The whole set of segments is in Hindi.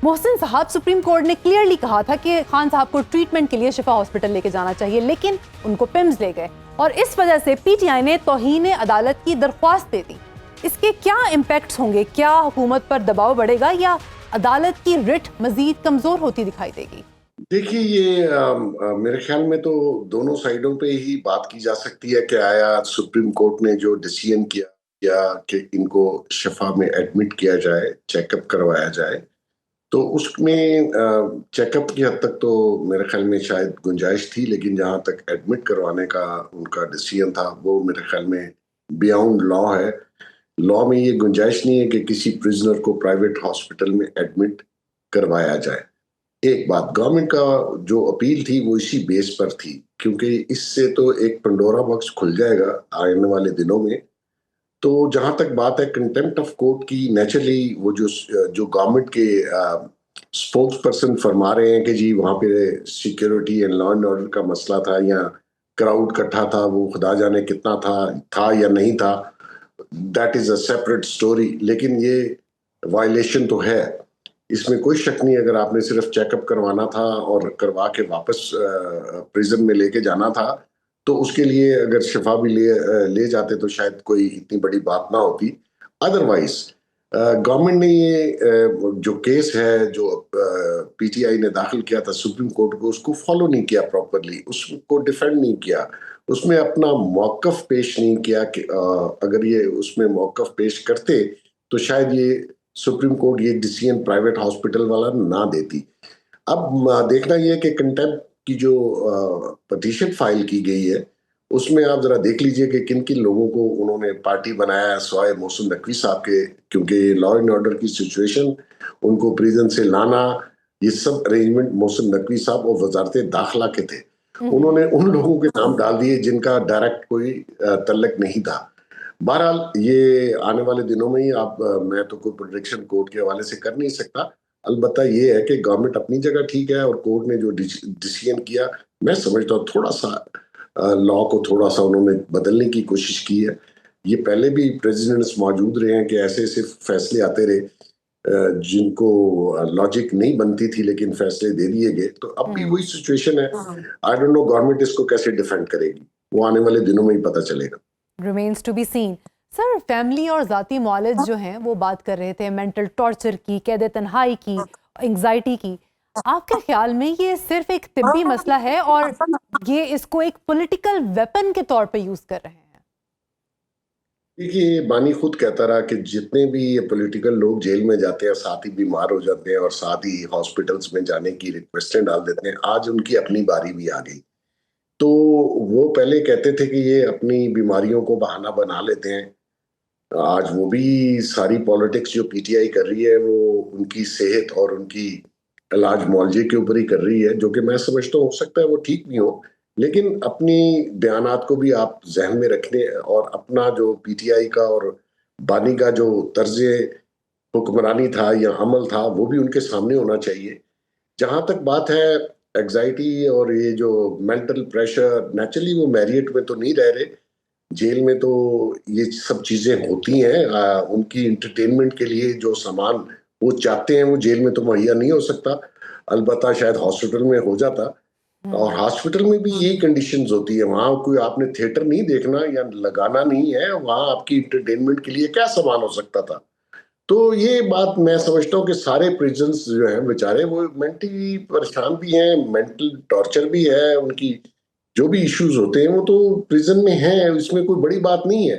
मोहसिन साहब, सुप्रीम कोर्ट ने क्लियरली कहा था कि खान साहब को ट्रीटमेंट के लिए शिफा हॉस्पिटल लेके जाना चाहिए, लेकिन उनको पिम्स ले गए और इस वजह से पीटीआई ने तौहीन अदालत की दरख्वास्त दे दी। इसके क्या इम्पैक्ट्स होंगे? क्या हुकूमत पर दबाव बढ़ेगा या अदालत की रिट मजीद कमजोर होती दिखाई देगी? देखिए, ये मेरे ख्याल में तो दोनों साइडों पे ही बात की जा सकती है कि आया सुप्रीम कोर्ट ने जो डिसीजन किया कि इनको शिफा में एडमिट किया जाए, चेकअप करवाया जाए, तो उसमें चेकअप की हद तक तो मेरे ख्याल में शायद गुंजाइश थी, लेकिन जहां तक एडमिट करवाने का उनका डिसीजन था वो मेरे ख्याल में बियॉन्ड लॉ है। लॉ में ये गुंजाइश नहीं है कि किसी प्रिजनर को प्राइवेट हॉस्पिटल में एडमिट करवाया जाए। एक बात, गवर्नमेंट का जो अपील थी वो इसी बेस पर थी, क्योंकि इससे तो एक पंडोरा बॉक्स खुल जाएगा आने वाले दिनों में। तो जहां तक बात है कंटेम्प्ट ऑफ कोर्ट की, नेचुरली वो जो जो गवर्नमेंट के स्पोक्स पर्सन फरमा रहे हैं कि जी वहां पे security and law and order का मसला था या क्राउड इकट्ठा था, वो खुदा जाने कितना था या नहीं था, that is a separate story. लेकिन ये वायलेशन तो है, इसमें कोई शक नहीं। अगर आपने सिर्फ चेकअप करवाना था और करवा के वापस प्रिजन में लेके जाना था, तो उसके लिए अगर शिफा भी ले जाते तो शायद कोई इतनी बड़ी बात ना होती। अदरवाइज गवर्नमेंट ने ये जो केस है जो पीटीआई ने दाखिल किया था सुप्रीम कोर्ट को, उसको फॉलो नहीं किया प्रॉपरली, उसको डिफेंड नहीं किया, उसमें अपना मौकफ पेश नहीं किया कि अगर ये उसमें मौकफ पेश करते तो शायद ये सुप्रीम कोर्ट ये डिसीजन प्राइवेट हॉस्पिटल वाला ना देती। अब देखना ये कि कंटेम्प्ट की जो पटिशन फाइल की गई है उसमें आप जरा देख लीजिए कि किन किन लोगों को उन्होंने पार्टी बनाया है सवाए मोहसिन नकवी साहब के, क्योंकि लॉ एंड ऑर्डर की सिचुएशन, उनको प्रिजन से लाना, ये सब अरेंजमेंट मोहसिन नकवी साहब और वजारत दाखिला के थे। उन्होंने उन लोगों के नाम डाल दिए जिनका डायरेक्ट कोई तल्लक नहीं था। बहरहाल ये आने वाले दिनों में ही आप मैं तो कोई प्रोडिक्शन कोर्ट के हवाले से कर नहीं सकता। अलबत्ता ये है कि गवर्नमेंट अपनी जगह ठीक है और कोर्ट ने जो डिसीजन किया, मैं समझता हूँ थोड़ा सा लॉ को थोड़ा सा उन्होंने बदलने की कोशिश की है। ये पहले भी प्रेसिडेंट्स मौजूद रहे हैं कि ऐसे ऐसे फैसले आते रहे जिनको लॉजिक नहीं बनती थी, लेकिन फैसले दे दिए गए। तो अब भी वही सिचुएशन है। आई डोंट नो गवर्नमेंट इसको कैसे डिफेंड करेगी, वो आने वाले दिनों में ही पता चलेगा। Remains to be seen. Sir, family और जाती मौलिद जो हैं वो बात कर रहे थे मेंटल टॉर्चर की, कैद तन्हाई की, एंग्जाइटी की। आपके ख्याल में ये सिर्फ एक तिब्बी मसला है और ये इसको एक पॉलिटिकल वेपन के तौर पे यूज कर रहे हैं? देखिए, बानी खुद कहता रहा कि जितने भी ये पॉलिटिकल लोग जेल में जाते हैं साथ ही बीमार हो जाते हैं और साथ ही हॉस्पिटल्स में जाने की रिक्वेस्टें डाल देते हैं, आज उनकी अपनी बारी भी आ गई। तो वो पहले कहते थे कि ये अपनी बीमारियों को बहाना बना लेते हैं, आज वो भी सारी पॉलिटिक्स जो पीटीआई कर रही है वो उनकी सेहत और उनकी इलाज मुआवजे के ऊपर ही कर रही है, जो कि मैं समझता हूँ हो सकता है वो ठीक भी हो, लेकिन अपनी बयानात को भी आप जहन में रखने और अपना जो पीटीआई का और बानी का जो तर्ज हुक्मरानी था या अमल था वो भी उनके सामने होना चाहिए। जहां तक बात है एग्जाइटी और ये जो मेंटल प्रेशर, नेचुरली वो मैरियट में तो नहीं रह रहे, जेल में तो ये सब चीजें होती हैं। उनकी इंटरटेनमेंट के लिए जो सामान वो चाहते हैं वो जेल में तो मुहैया नहीं हो सकता, अलबत्ता शायद हॉस्पिटल में हो जाता। और हॉस्पिटल में भी यही कंडीशंस होती है, वहां कोई आपने थिएटर नहीं देखना या लगाना नहीं है, वहां आपकी इंटरटेनमेंट के लिए क्या सामान हो सकता था। तो ये बात मैं समझता हूँ कि सारे प्रिजन्स जो हैं बेचारे वो मेंटली परेशान भी हैं, मेंटल टॉर्चर भी है, उनकी जो भी इश्यूज होते हैं वो तो प्रिजन में हैं, इसमें कोई बड़ी बात नहीं है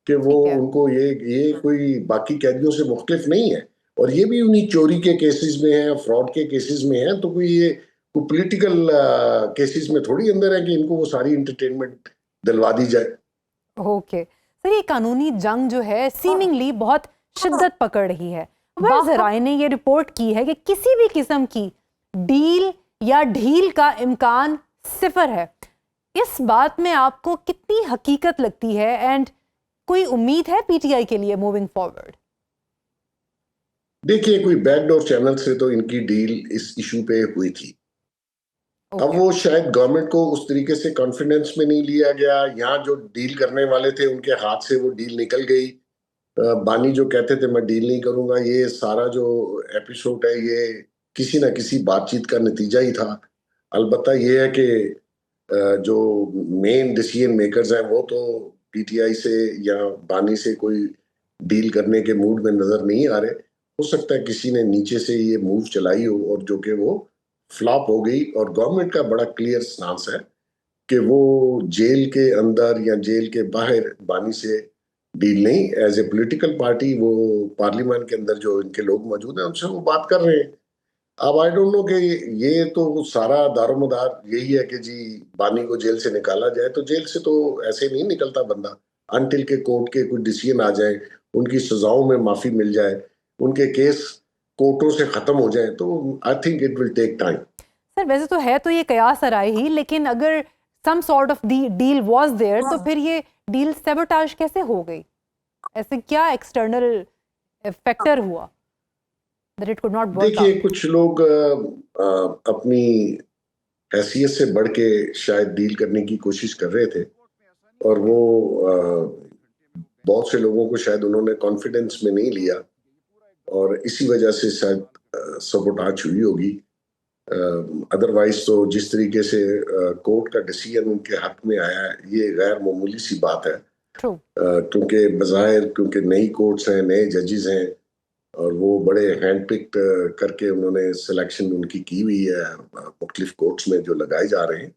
कि वो ठीक है। उनको ये कोई बाकी कैदियों से मुख्तलिफ नहीं है। और ये भी उन्हीं चोरी के केसेस में है, फ्रॉड के केसेस में है, तो कोई ये कोई पॉलिटिकल केसेस में थोड़ी अंदर है कि इनको वो सारी इंटरटेनमेंट दिलवा दी जाए। ओके सर, ये कानूनी जंग जो है सीमिंगली बहुत शिद्दत पकड़ रही है। बाज़ ज़राए ने ये रिपोर्ट की है कि किसी भी किस्म की डील या ढील का इम्कान सिफर है। इस बात में आपको कितनी हकीकत लगती है एंड कोई उम्मीद है पीटीआई के लिए मूविंग फॉरवर्ड? देखिए, कोई बैकडोर चैनल से तो इनकी डील इस इशू पे हुई थी। अब ओके। वो शायद गवर्नमेंट को उस तरीके से कॉन्फिडेंस में नहीं लिया गया, यहाँ जो डील करने वाले थे उनके हाथ से वो डील निकल गई। बानी जो कहते थे मैं डील नहीं करूंगा, ये सारा जो एपिसोड है ये किसी ना किसी बातचीत का नतीजा ही था। अलबत्ता ये है कि जो मेन डिसीजन मेकर्स हैं वो तो पीटीआई से या बानी से कोई डील करने के मूड में नजर नहीं आ रहे। हो सकता है किसी ने नीचे से ये मूव चलाई हो और जो कि वो फ्लॉप हो गई, और गवर्नमेंट का बड़ा क्लियर स्टांस है कि वो जेल के अंदर या जेल के बाहर बानी से डील नहीं, एज ए पॉलिटिकल पार्टी वो पार्लियामेंट के अंदर जो इनके लोग मौजूद हैं उनसे वो बात कर रहे हैं। अब आई डोंट नो कि ये तो सारा दारोमदार यही है कि जी बानी को जेल से निकाला जाए, तो जेल से तो ऐसे नहीं निकलता बंदा अनटिल के कोर्ट के कुछ डिसीजन आ जाए, उनकी सजाओं में माफी मिल जाए, उनके केस कोर्टों से खत्म हो जाए, तो I think it will take time. Sir वैसे तो है तो ये कयास आराई ही, लेकिन अगर some sort of the deal was there तो फिर ये डील सैबोटाज कैसे हो गई? ऐसे क्या एक्सटर्नल फैक्टर हुआ that it could not work देखिए आउट? कुछ लोग अपनी हैसियत से बढ़ के शायद डील करने की कोशिश कर रहे थे, और वो बहुत से लोगों को शायद उन्होंने कॉन्फिडेंस में नहीं लिया, और इसी वजह से शायद सबोटाज हुई होगी। अदरवाइज तो जिस तरीके से कोर्ट का डिसीजन उनके हक में आया है ये गैर मामूली सी बात है। ट्रू। क्योंकि बज़ाहिर क्योंकि नई कोर्ट्स हैं, नए जजेस हैं, और वो बड़े हैंड पिक्ड करके उन्होंने सिलेक्शन उनकी की हुई है मुख्तलिफ कोर्ट्स में जो लगाए जा रहे हैं।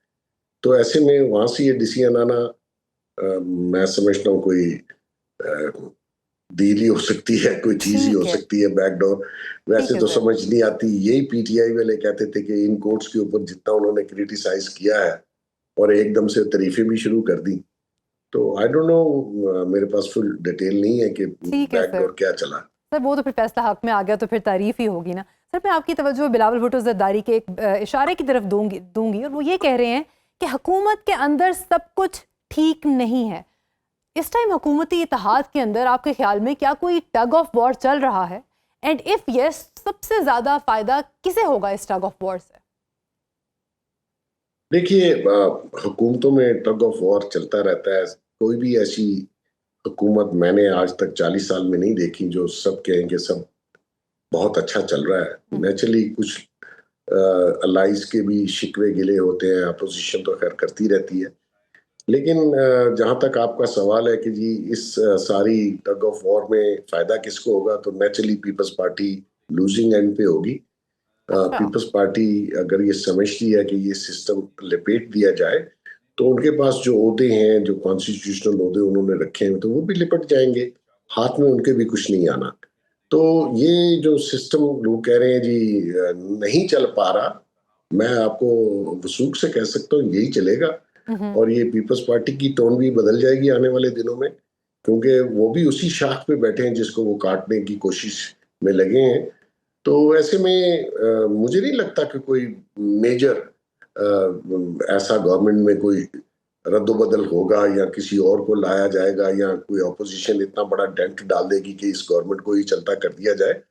तो ऐसे में वहां से ये डिसीजन आना मैं समझता हूँ कोई डील ही हो सकती है, कोई चीज ही हो ठीक है, सकती है, बैकडोर। वैसे ठीक है तो सर। समझ नहीं आती। यही पीटीआई वाले कहते थे कि इन कोर्ट्स के ऊपर जितना उन्होंने क्रिटिसाइज किया है और एकदम से तारीफें भी शुरू कर दी, तो आई डोंट नो, मेरे पास फुल डिटेल नहीं है कि ठीक है सर। बैकडोर क्या चला। सर वो तो फिर फैसला हक में आ गया तो फिर तारीफ ही होगी ना। सर मैं आपकी तवज्जो बिलावल भुट्टो जरदारी के एक इशारे की तरफ दूंगी और वो ये कह रहे हैं कि हुकूमत के अंदर सब कुछ ठीक नहीं है। इस टाइम हुकूमती इत्तेहाद के अंदर आपके ख्याल में क्या कोई टग ऑफ वॉर चल रहा है? एंड इफ यस, सबसे ज्यादा फायदा किसे होगा इस टग ऑफ वॉर से? देखिए हुकूमतों में टग ऑफ वॉर चलता रहता है। कोई भी ऐसी हुकूमत मैंने आज तक 40 साल में नहीं देखी जो सब कहें कि सब बहुत अच्छा चल रहा है। नेचुरली कुछ अलाइज के भी शिकवे गिले होते हैं, अपोजिशन तो खैर करती रहती है, लेकिन जहां तक आपका सवाल है कि जी इस सारी टग ऑफ वॉर में फायदा किसको होगा, तो naturally people's party losing end पे होगी। अच्छा। पीपल्स पार्टी अगर ये समझती है कि ये सिस्टम लिपेट दिया जाए तो उनके पास जो ओहदे हैं, जो कॉन्स्टिट्यूशनल ओहदे उन्होंने रखे हैं, तो वो भी लिपट जाएंगे, हाथ में उनके भी कुछ नहीं आना। तो ये जो सिस्टम लोग कह रहे हैं जी नहीं चल पा रहा, मैं आपको वसूख से कह सकता हूँ यही चलेगा। और ये पीपल्स पार्टी की टोन भी बदल जाएगी आने वाले दिनों में, क्योंकि वो भी उसी शाख पे बैठे हैं जिसको वो काटने की कोशिश में लगे हैं। तो ऐसे में मुझे नहीं लगता कि कोई मेजर ऐसा गवर्नमेंट में कोई रद्दोबदल होगा या किसी और को लाया जाएगा या कोई ऑपोजिशन इतना बड़ा डेंट डाल देगी कि इस गवर्नमेंट को ही चलता कर दिया जाए।